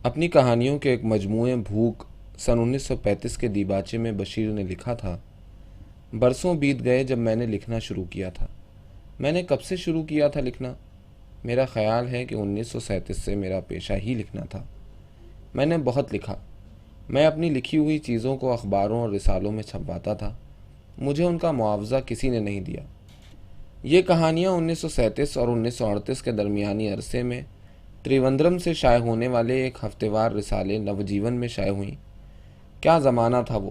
اپنی کہانیوں کے ایک مجموعے بھوک سن 1935 کے دیباچے میں بشیر نے لکھا تھا، برسوں بیت گئے جب میں نے لکھنا شروع کیا تھا۔ میں نے کب سے شروع کیا تھا لکھنا؟ میرا خیال ہے کہ 1937 سے میرا پیشہ ہی لکھنا تھا۔ میں نے بہت لکھا۔ میں اپنی لکھی ہوئی چیزوں کو اخباروں اور رسالوں میں چھپواتا تھا۔ مجھے ان کا معاوضہ کسی نے نہیں دیا۔ یہ کہانیاں 1937 اور 1938 کے درمیانی عرصے میں تریوندرم سے شائع ہونے والے ایک ہفتے وار رسالے نوجیون میں شائع ہوئیں۔ کیا زمانہ تھا وہ!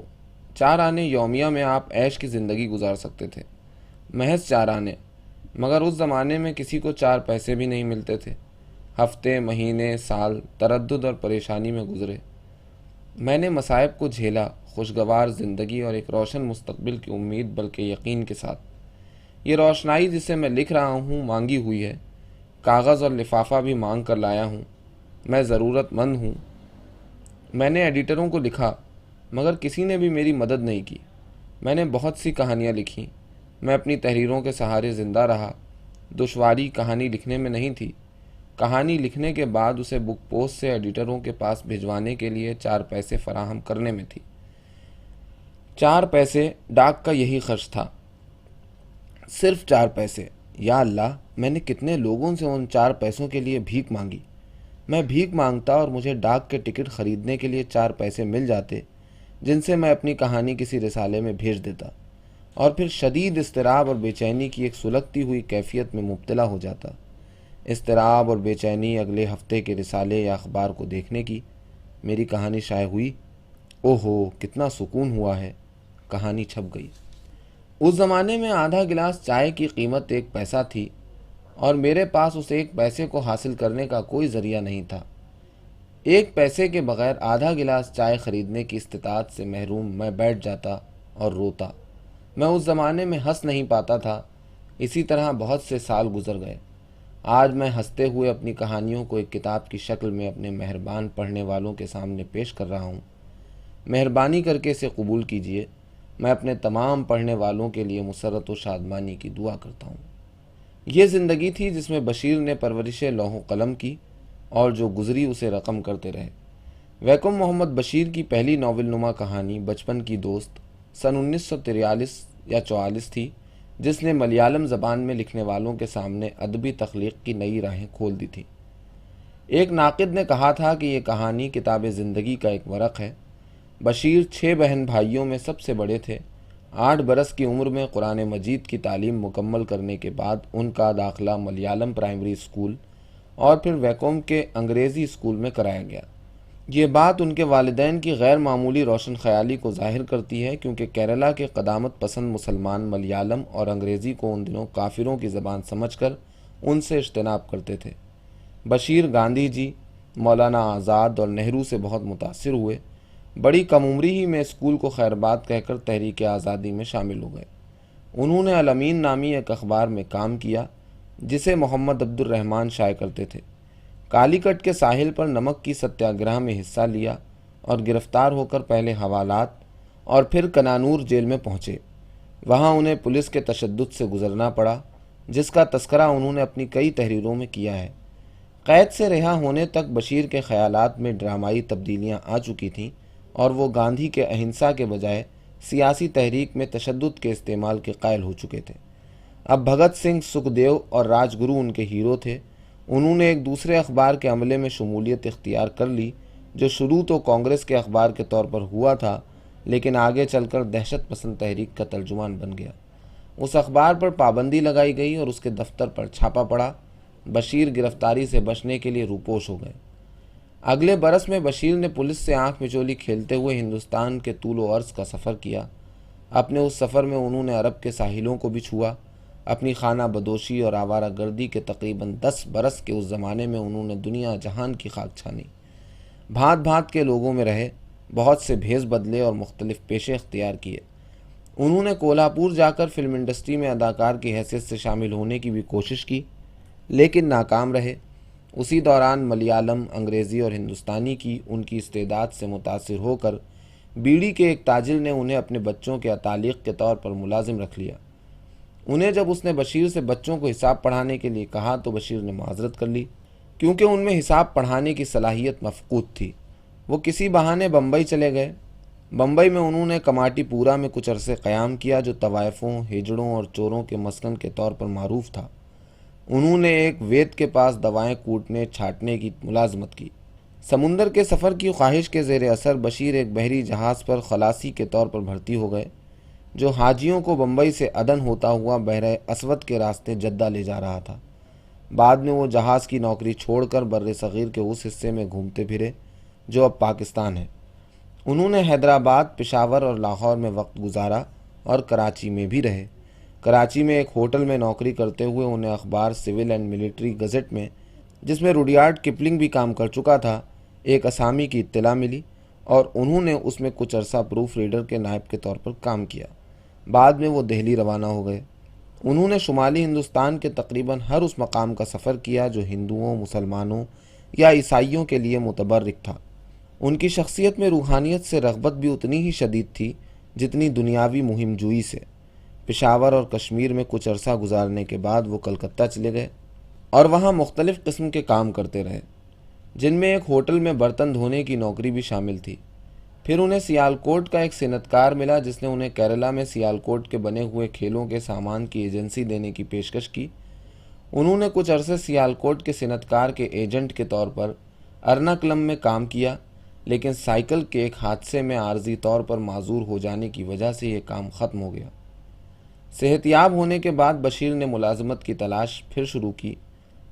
4 آنے یومیہ میں آپ عیش کی زندگی گزار سکتے تھے۔ محض 4 آنے، مگر اس زمانے میں کسی کو 4 پیسے بھی نہیں ملتے تھے۔ ہفتے، مہینے، سال تردد اور پریشانی میں گزرے۔ میں نے مصائب کو جھیلا، خوشگوار زندگی اور ایک روشن مستقبل کی امید بلکہ یقین کے ساتھ۔ یہ روشنائی جسے میں لکھ رہا ہوں مانگی ہوئی ہے۔ کاغذ اور لفافہ بھی مانگ کر لایا ہوں۔ میں ضرورت مند ہوں۔ میں نے ایڈیٹروں کو لکھا، مگر کسی نے بھی میری مدد نہیں کی۔ میں نے بہت سی کہانیاں لکھیں۔ میں اپنی تحریروں کے سہارے زندہ رہا۔ دشواری کہانی لکھنے میں نہیں تھی، کہانی لکھنے کے بعد اسے بک پوسٹ سے ایڈیٹروں کے پاس بھجوانے کے لیے 4 پیسے فراہم کرنے میں تھی۔ 4 پیسے، ڈاک کا یہی خرچ تھا۔ صرف 4 پیسے! یا اللہ، میں نے کتنے لوگوں سے ان 4 پیسوں کے لیے بھیک مانگی۔ میں بھیک مانگتا اور مجھے ڈاک کے ٹکٹ خریدنے کے لیے 4 پیسے مل جاتے، جن سے میں اپنی کہانی کسی رسالے میں بھیج دیتا، اور پھر شدید اضطراب اور بے چینی کی ایک سلگتی ہوئی کیفیت میں مبتلا ہو جاتا۔ اضطراب اور بے چینی اگلے ہفتے کے رسالے یا اخبار کو دیکھنے کی۔ میری کہانی شائع ہوئی۔ اوہو، کتنا سکون ہوا ہے! کہانی چھپ گئی۔ اس زمانے میں آدھا گلاس چائے کی قیمت 1 پیسہ تھی، اور میرے پاس اس 1 پیسے کو حاصل کرنے کا کوئی ذریعہ نہیں تھا۔ 1 پیسے کے بغیر آدھا گلاس چائے خریدنے کی استطاعت سے محروم میں بیٹھ جاتا اور روتا۔ میں اس زمانے میں ہنس نہیں پاتا تھا۔ اسی طرح بہت سے سال گزر گئے۔ آج میں ہنستے ہوئے اپنی کہانیوں کو ایک کتاب کی شکل میں اپنے مہربان پڑھنے والوں کے سامنے پیش کر رہا ہوں۔ مہربانی کر کے اسے قبول کیجیے۔ میں اپنے تمام پڑھنے والوں کے لیے مسرت و شادمانی کی دعا کرتا ہوں۔ یہ زندگی تھی جس میں بشیر نے پرورش لوح و قلم کی، اور جو گزری اسے رقم کرتے رہے۔ ویکم محمد بشیر کی پہلی ناول نما کہانی بچپن کی دوست سن 1943 یا 44 تھی، جس نے ملیالم زبان میں لکھنے والوں کے سامنے ادبی تخلیق کی نئی راہیں کھول دی تھیں۔ ایک ناقد نے کہا تھا کہ یہ کہانی کتاب زندگی کا ایک ورق ہے۔ بشیر 6 بہن بھائیوں میں سب سے بڑے تھے۔ 8 برس کی عمر میں قرآن مجید کی تعلیم مکمل کرنے کے بعد ان کا داخلہ ملیالم پرائمری اسکول اور پھر ویکوم کے انگریزی اسکول میں کرایا گیا۔ یہ بات ان کے والدین کی غیر معمولی روشن خیالی کو ظاہر کرتی ہے، کیونکہ کیرلا کے قدامت پسند مسلمان ملیالم اور انگریزی کو ان دنوں کافروں کی زبان سمجھ کر ان سے اجتناب کرتے تھے۔ بشیر گاندھی جی، مولانا آزاد اور نہرو سے بہت متاثر ہوئے۔ بڑی کم عمری ہی میں اسکول کو خیرباد کہہ کر تحریک آزادی میں شامل ہو گئے۔ انہوں نے الامین نامی ایک اخبار میں کام کیا، جسے محمد عبد الرحمن شائع کرتے تھے۔ کالی کٹ کے ساحل پر نمک کی ستیہ گرہ میں حصہ لیا اور گرفتار ہو کر پہلے حوالات اور پھر کنانور جیل میں پہنچے۔ وہاں انہیں پولیس کے تشدد سے گزرنا پڑا، جس کا تذکرہ انہوں نے اپنی کئی تحریروں میں کیا ہے۔ قید سے رہا ہونے تک بشیر کے خیالات میں ڈرامائی تبدیلیاں آ چکی تھیں، اور وہ گاندھی کے اہنسا کے بجائے سیاسی تحریک میں تشدد کے استعمال کے قائل ہو چکے تھے۔ اب بھگت سنگھ، سکھ دیو اور راج گرو ان کے ہیرو تھے۔ انہوں نے ایک دوسرے اخبار کے عملے میں شمولیت اختیار کر لی، جو شروع تو کانگریس کے اخبار کے طور پر ہوا تھا، لیکن آگے چل کر دہشت پسند تحریک کا ترجمان بن گیا۔ اس اخبار پر پابندی لگائی گئی اور اس کے دفتر پر چھاپا پڑا۔ بشیر گرفتاری سے بچنے کے لیے روپوش ہو گئے۔ اگلے برس میں بشیر نے پولیس سے آنکھ مچولی کھیلتے ہوئے ہندوستان کے طول و عرض کا سفر کیا۔ اپنے اس سفر میں انہوں نے عرب کے ساحلوں کو بھی چھوا۔ اپنی خانہ بدوشی اور آوارہ گردی کے تقریباً 10 برس کے اس زمانے میں انہوں نے دنیا جہان کی خاک چھانی۔ بھانت بھانت کے لوگوں میں رہے، بہت سے بھیس بدلے اور مختلف پیشے اختیار کیے۔ انہوں نے کولہاپور جا کر فلم انڈسٹری میں اداکار کی حیثیت سے شامل ہونے کی بھی کوشش کی، لیکن ناکام رہے۔ اسی دوران ملیالم، انگریزی اور ہندوستانی کی ان کی استعداد سے متاثر ہو کر بیڑی کے ایک تاجر نے انہیں اپنے بچوں کے اتالیق کے طور پر ملازم رکھ لیا۔ انہیں جب اس نے بشیر سے بچوں کو حساب پڑھانے کے لیے کہا تو بشیر نے معذرت کر لی، کیونکہ ان میں حساب پڑھانے کی صلاحیت مفقود تھی۔ وہ کسی بہانے بمبئی چلے گئے۔ بمبئی میں انہوں نے کماٹی پورہ میں کچھ عرصے قیام کیا، جو طوائفوں، ہجڑوں اور چوروں کے مسکن کے طور پر معروف تھا۔ انہوں نے ایک وید کے پاس دوائیں کوٹنے چھاٹنے کی ملازمت کی۔ سمندر کے سفر کی خواہش کے زیر اثر بشیر ایک بحری جہاز پر خلاصی کے طور پر بھرتی ہو گئے، جو حاجیوں کو بمبئی سے عدن ہوتا ہوا بحر اسود کے راستے جدہ لے جا رہا تھا۔ بعد میں وہ جہاز کی نوکری چھوڑ کر بر صغیر کے اس حصے میں گھومتے پھرے جو اب پاکستان ہے۔ انہوں نے حیدرآباد، پشاور اور لاہور میں وقت گزارا اور کراچی میں بھی رہے۔ کراچی میں ایک ہوٹل میں نوکری کرتے ہوئے انہیں اخبار سول اینڈ ملٹری گزٹ میں، جس میں روڈیارڈ کپلنگ بھی کام کر چکا تھا، ایک اسامی کی اطلاع ملی اور انہوں نے اس میں کچھ عرصہ پروف ریڈر کے نائب کے طور پر کام کیا۔ بعد میں وہ دہلی روانہ ہو گئے۔ انہوں نے شمالی ہندوستان کے تقریباً ہر اس مقام کا سفر کیا جو ہندوؤں، مسلمانوں یا عیسائیوں کے لیے متبرک تھا۔ ان کی شخصیت میں روحانیت سے رغبت بھی اتنی ہی شدید تھی جتنی دنیاوی مہم جوئی سے۔ پشاور اور کشمیر میں کچھ عرصہ گزارنے کے بعد وہ کلکتہ چلے گئے اور وہاں مختلف قسم کے کام کرتے رہے، جن میں ایک ہوٹل میں برتن دھونے کی نوکری بھی شامل تھی۔ پھر انہیں سیالکوٹ کا ایک صنعت کار ملا جس نے انہیں کیرلا میں سیالکوٹ کے بنے ہوئے کھیلوں کے سامان کی ایجنسی دینے کی پیشکش کی۔ انہوں نے کچھ عرصے سیالکوٹ کے صنعت کار کے ایجنٹ کے طور پر ارناکلم میں کام کیا، لیکن سائیکل کے ایک حادثے میں عارضی طور پر معذور ہو جانے کی وجہ سے یہ کام ختم ہو گیا۔ صحت یاب ہونے کے بعد بشیر نے ملازمت کی تلاش پھر شروع کی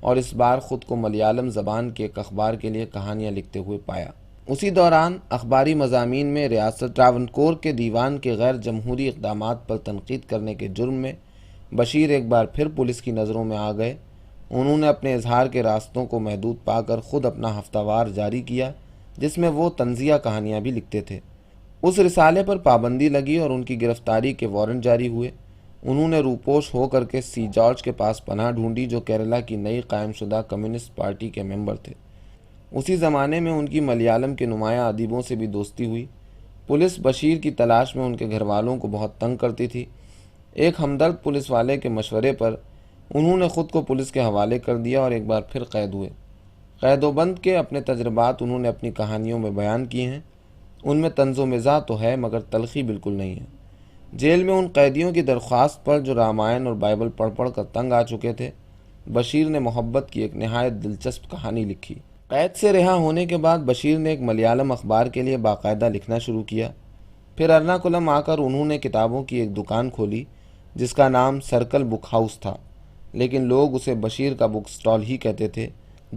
اور اس بار خود کو ملیالم زبان کے ایک اخبار کے لیے کہانیاں لکھتے ہوئے پایا۔ اسی دوران اخباری مضامین میں ریاست ٹراونکور کے دیوان کے غیر جمہوری اقدامات پر تنقید کرنے کے جرم میں بشیر ایک بار پھر پولیس کی نظروں میں آ گئے۔ انہوں نے اپنے اظہار کے راستوں کو محدود پا کر خود اپنا ہفتہ وار جاری کیا، جس میں وہ طنزیہ کہانیاں بھی لکھتے تھے۔ اس رسالے پر پابندی لگی اور ان کی گرفتاری کے وارنٹ جاری ہوئے۔ انہوں نے روپوش ہو کر کے سی جارج کے پاس پناہ ڈھونڈی، جو کیرلا کی نئی قائم شدہ کمیونسٹ پارٹی کے ممبر تھے۔ اسی زمانے میں ان کی ملیالم کے نمایاں ادیبوں سے بھی دوستی ہوئی۔ پولیس بشیر کی تلاش میں ان کے گھر والوں کو بہت تنگ کرتی تھی۔ ایک ہمدرد پولیس والے کے مشورے پر انہوں نے خود کو پولیس کے حوالے کر دیا اور ایک بار پھر قید ہوئے۔ قید و بند کے اپنے تجربات انہوں نے اپنی کہانیوں میں بیان کیے ہیں۔ ان میں طنز و مزاح تو ہے مگر تلخی بالکل نہیں ہے۔ جیل میں ان قیدیوں کی درخواست پر جو رامائن اور بائبل پڑھ پڑھ کر تنگ آ چکے تھے، بشیر نے محبت کی ایک نہایت دلچسپ کہانی لکھی۔ قید سے رہا ہونے کے بعد بشیر نے ایک ملیالم اخبار کے لیے باقاعدہ لکھنا شروع کیا۔ پھر ارناکولم آ کر انہوں نے کتابوں کی ایک دکان کھولی جس کا نام سرکل بک ہاؤس تھا، لیکن لوگ اسے بشیر کا بک سٹال ہی کہتے تھے۔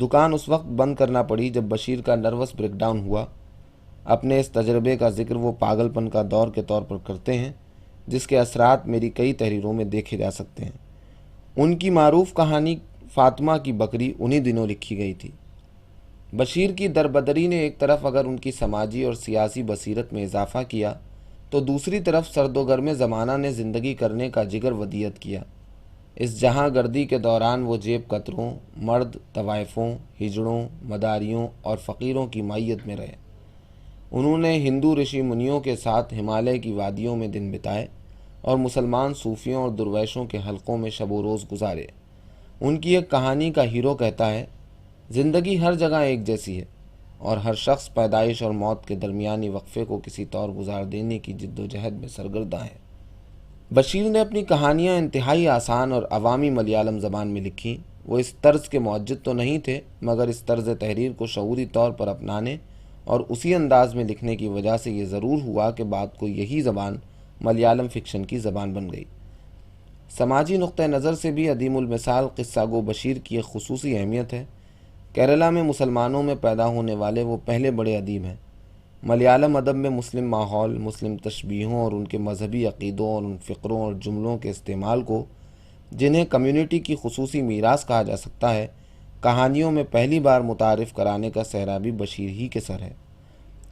دکان اس وقت بند کرنا پڑی جب بشیر کا نروس بریک ڈاؤن ہوا۔ اپنے اس تجربے کا ذکر وہ پاگل پن کا دور کے طور پر کرتے ہیں، جس کے اثرات میری کئی تحریروں میں دیکھے جا سکتے ہیں۔ ان کی معروف کہانی فاطمہ کی بکری انہی دنوں لکھی گئی تھی۔ بشیر کی دربدری نے ایک طرف اگر ان کی سماجی اور سیاسی بصیرت میں اضافہ کیا تو دوسری طرف سرد و گرم زمانہ نے زندگی کرنے کا جگر ودیعت کیا۔ اس جہاں گردی کے دوران وہ جیب کتروں، مرد، طوائفوں، ہجڑوں، مداریوں اور فقیروں کی معیت میں رہے۔ انہوں نے ہندو رشی منیوں کے ساتھ ہمالیہ کی وادیوں میں دن بتائے اور مسلمان صوفیوں اور درویشوں کے حلقوں میں شب و روز گزارے۔ ان کی ایک کہانی کا ہیرو کہتا ہے، زندگی ہر جگہ ایک جیسی ہے اور ہر شخص پیدائش اور موت کے درمیانی وقفے کو کسی طور گزار دینے کی جد و جہد میں سرگرداں ہے۔ بشیر نے اپنی کہانیاں انتہائی آسان اور عوامی ملیالم زبان میں لکھیں۔ وہ اس طرز کے موجد تو نہیں تھے، مگر اس طرز تحریر کو شعوری طور پر اپنانے اور اسی انداز میں لکھنے کی وجہ سے یہ ضرور ہوا کہ بعد کو یہی زبان ملیالم فکشن کی زبان بن گئی۔ سماجی نقطہ نظر سے بھی عدیم المثال قصہ گو بشیر کی ایک خصوصی اہمیت ہے۔ کیرلا میں مسلمانوں میں پیدا ہونے والے وہ پہلے بڑے ادیب ہیں۔ ملیالم ادب میں مسلم ماحول، مسلم تشبیہوں اور ان کے مذہبی عقیدوں اور ان فقروں اور جملوں کے استعمال کو، جنہیں کمیونٹی کی خصوصی میراث کہا جا سکتا ہے، کہانیوں میں پہلی بار متعارف کرانے کا سہرا بھی بشیر ہی کے سر ہے۔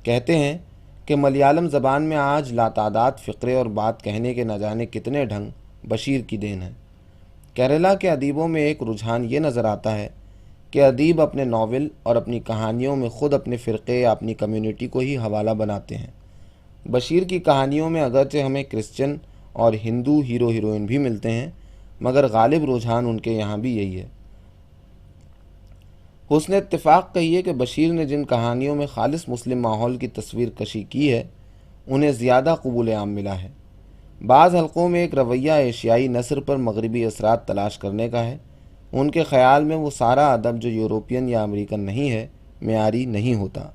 کہتے ہیں کہ ملیالم زبان میں آج لاتعداد فقرے اور بات کہنے کے نہ جانے کتنے ڈھنگ بشیر کی دین ہے۔ کیرلا کے ادیبوں میں ایک رجحان یہ نظر آتا ہے کہ ادیب اپنے ناول اور اپنی کہانیوں میں خود اپنے فرقے یا اپنی کمیونٹی کو ہی حوالہ بناتے ہیں۔ بشیر کی کہانیوں میں اگرچہ ہمیں کرسچن اور ہندو ہیرو ہیروئن بھی ملتے ہیں، مگر غالب رجحان ان کے یہاں بھی یہی ہے۔ حسن اتفاق کہیے کہ بشیر نے جن کہانیوں میں خالص مسلم ماحول کی تصویر کشی کی ہے انہیں زیادہ قبول عام ملا ہے۔ بعض حلقوں میں ایک رویہ ایشیائی نثر پر مغربی اثرات تلاش کرنے کا ہے۔ ان کے خیال میں وہ سارا ادب جو یورپین یا امریکن نہیں ہے معیاری نہیں ہوتا۔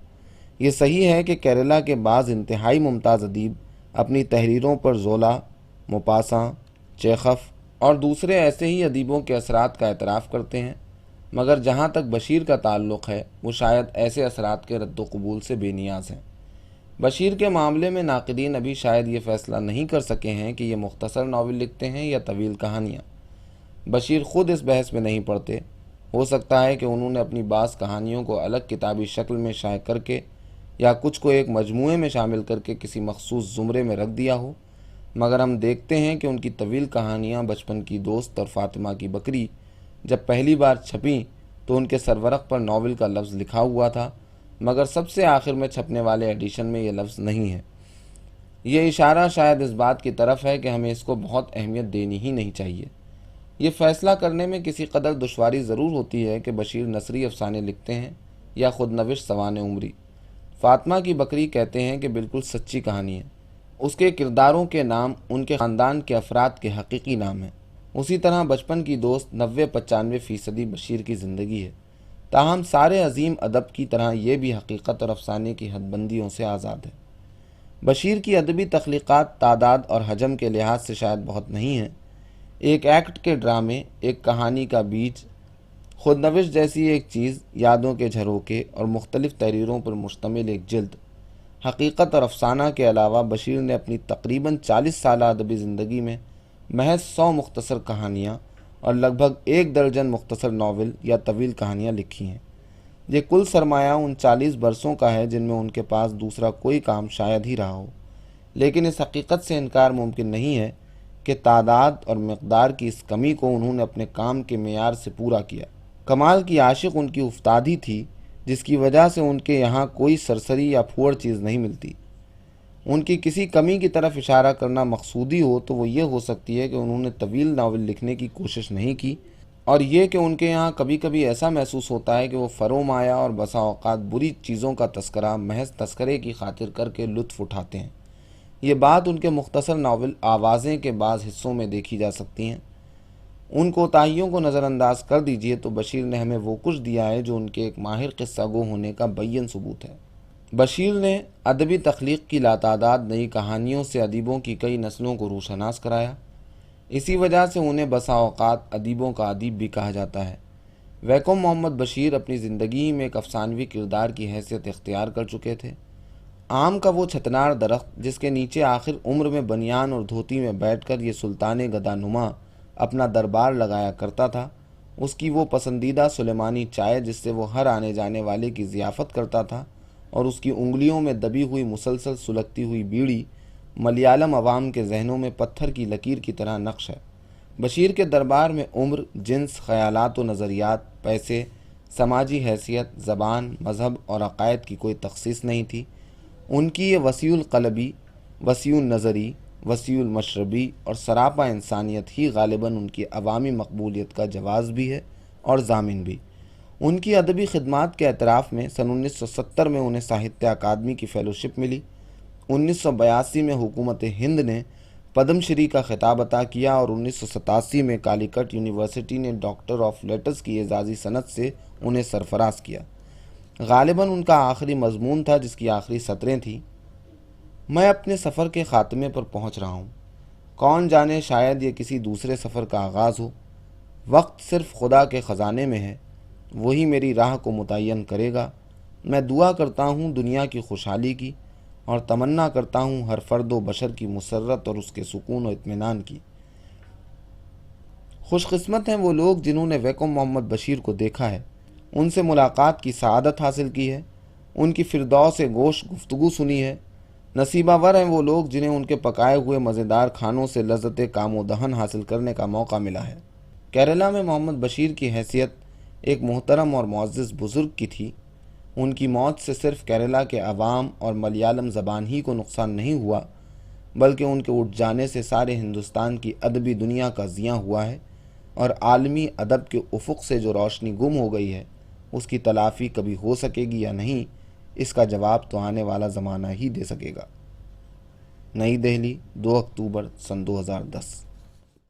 یہ صحیح ہے کہ کیرلا کے بعض انتہائی ممتاز ادیب اپنی تحریروں پر زولا، موپاساں، چیخف اور دوسرے ایسے ہی ادیبوں کے اثرات کا اعتراف کرتے ہیں، مگر جہاں تک بشیر کا تعلق ہے وہ شاید ایسے اثرات کے رد و قبول سے بے نیاز ہیں۔ بشیر کے معاملے میں ناقدین ابھی شاید یہ فیصلہ نہیں کر سکے ہیں کہ یہ مختصر ناول لکھتے ہیں یا طویل کہانیاں۔ بشیر خود اس بحث میں نہیں پڑتے۔ ہو سکتا ہے کہ انہوں نے اپنی بعض کہانیوں کو الگ کتابی شکل میں شائع کر کے یا کچھ کو ایک مجموعے میں شامل کر کے کسی مخصوص زمرے میں رکھ دیا ہو، مگر ہم دیکھتے ہیں کہ ان کی طویل کہانیاں بچپن کی دوست اور فاطمہ کی بکری جب پہلی بار چھپیں تو ان کے سرورق پر ناول کا لفظ لکھا ہوا تھا، مگر سب سے آخر میں چھپنے والے ایڈیشن میں یہ لفظ نہیں ہے۔ یہ اشارہ شاید اس بات کی طرف ہے کہ ہمیں اس کو بہت اہمیت دینی ہی نہیں چاہیے۔ یہ فیصلہ کرنے میں کسی قدر دشواری ضرور ہوتی ہے کہ بشیر نثری افسانے لکھتے ہیں یا خود نوشت سوانح عمری۔ فاطمہ کی بکری کہتے ہیں کہ بالکل سچی کہانی ہے۔ اس کے کرداروں کے نام ان کے خاندان کے افراد کے حقیقی نام ہیں۔ اسی طرح بچپن کی دوست 90-95% بشیر کی زندگی ہے۔ تاہم سارے عظیم ادب کی طرح یہ بھی حقیقت اور افسانے کی حد بندیوں سے آزاد ہے۔ بشیر کی ادبی تخلیقات تعداد اور حجم کے لحاظ سے شاید بہت نہیں ہیں۔ ایک ایکٹ کے ڈرامے، ایک کہانی کا بیج، خود نوشت جیسی ایک چیز، یادوں کے جھروکے اور مختلف تحریروں پر مشتمل ایک جلد۔ حقیقت اور افسانہ کے علاوہ بشیر نے اپنی تقریباً 40 سالہ ادبی زندگی میں محض 100 مختصر کہانیاں اور لگ بھگ 1 درجن مختصر ناول یا طویل کہانیاں لکھی ہیں۔ یہ کل سرمایہ ان 40 برسوں کا ہے جن میں ان کے پاس دوسرا کوئی کام شاید ہی رہا ہو، لیکن اس حقیقت سے انکار ممکن نہیں ہے کہ تعداد اور مقدار کی اس کمی کو انہوں نے اپنے کام کے معیار سے پورا کیا۔ کمال کی عاشق ان کی افتادی تھی، جس کی وجہ سے ان کے یہاں کوئی سرسری یا پھوڑ چیز نہیں ملتی۔ ان کی کسی کمی کی طرف اشارہ کرنا مقصودی ہو تو وہ یہ ہو سکتی ہے کہ انہوں نے طویل ناول لکھنے کی کوشش نہیں کی، اور یہ کہ ان کے یہاں کبھی کبھی ایسا محسوس ہوتا ہے کہ وہ فروم آیا اور بسا اوقات بری چیزوں کا تذکرہ محض تذکرے کی خاطر کر کے لطف اٹھاتے ہیں۔ یہ بات ان کے مختصر ناول آوازیں کے بعض حصوں میں دیکھی جا سکتی ہیں۔ ان کوتاہیوں کو نظر انداز کر دیجئے تو بشیر نے ہمیں وہ کچھ دیا ہے جو ان کے ایک ماہر قصہ گو ہونے کا بین ثبوت ہے۔ بشیر نے ادبی تخلیق کی لاتعداد نئی کہانیوں سے ادیبوں کی کئی نسلوں کو روشناس کرایا۔ اسی وجہ سے انہیں بسا اوقات ادیبوں کا ادیب بھی کہا جاتا ہے۔ ویکوم محمد بشیر اپنی زندگی میں ایک افسانوی کردار کی حیثیت اختیار کر چکے تھے۔ آم کا وہ چھتنار درخت جس کے نیچے آخر عمر میں بنیان اور دھوتی میں بیٹھ کر یہ سلطان گدا نما اپنا دربار لگایا کرتا تھا، اس کی وہ پسندیدہ سلیمانی چائے جس سے وہ ہر آنے جانے والے کی ضیافت کرتا تھا، اور اس کی انگلیوں میں دبی ہوئی مسلسل سلگتی ہوئی بیڑی ملیالم عوام کے ذہنوں میں پتھر کی لکیر کی طرح نقش ہے۔ بشیر کے دربار میں عمر، جنس، خیالات و نظریات، پیسے، سماجی حیثیت، زبان، مذہب اور عقائد کی کوئی تخصیص نہیں تھی۔ ان کی یہ وسیع القلبی، وسیع النظری، وسیع المشربی اور سراپا انسانیت ہی غالباً ان کی عوامی مقبولیت کا جواز بھی ہے اور ضامن بھی۔ ان کی ادبی خدمات کے اعتراف میں سن 1970 میں انہیں ساہتیہ اکادمی کی فیلوشپ ملی۔ 1982 میں حکومت ہند نے پدم شری کا خطاب عطا کیا اور 1987 میں کالیکٹ یونیورسٹی نے ڈاکٹر آف لیٹرز کی اعزازی سند سے انہیں سرفراز کیا۔ غالباً ان کا آخری مضمون تھا جس کی آخری سطریں تھیں: میں اپنے سفر کے خاتمے پر پہنچ رہا ہوں، کون جانے شاید یہ کسی دوسرے سفر کا آغاز ہو۔ وقت صرف خدا کے خزانے میں ہے، وہی میری راہ کو متعین کرے گا۔ میں دعا کرتا ہوں دنیا کی خوشحالی کی، اور تمنا کرتا ہوں ہر فرد و بشر کی مسرت اور اس کے سکون و اطمینان کی۔ خوش قسمت ہیں وہ لوگ جنہوں نے ویکوم محمد بشیر کو دیکھا ہے، ان سے ملاقات کی سعادت حاصل کی ہے، ان کی فردوس گوش گفتگو سنی ہے۔ نصیبہ ور ہیں وہ لوگ جنہیں ان کے پکائے ہوئے مزیدار کھانوں سے لذت کام و دہن حاصل کرنے کا موقع ملا ہے۔ کیرلا میں محمد بشیر کی حیثیت ایک محترم اور معزز بزرگ کی تھی۔ ان کی موت سے صرف کیرلا کے عوام اور ملیالم زبان ہی کو نقصان نہیں ہوا، بلکہ ان کے اٹھ جانے سے سارے ہندوستان کی ادبی دنیا کا زیاں ہوا ہے، اور عالمی ادب کے افق سے جو روشنی گم ہو گئی ہے اس کی تلافی کبھی ہو سکے گی یا نہیں، اس کا جواب تو آنے والا زمانہ ہی دے سکے گا۔ نئی دہلی، 2 اکتوبر سن 2010۔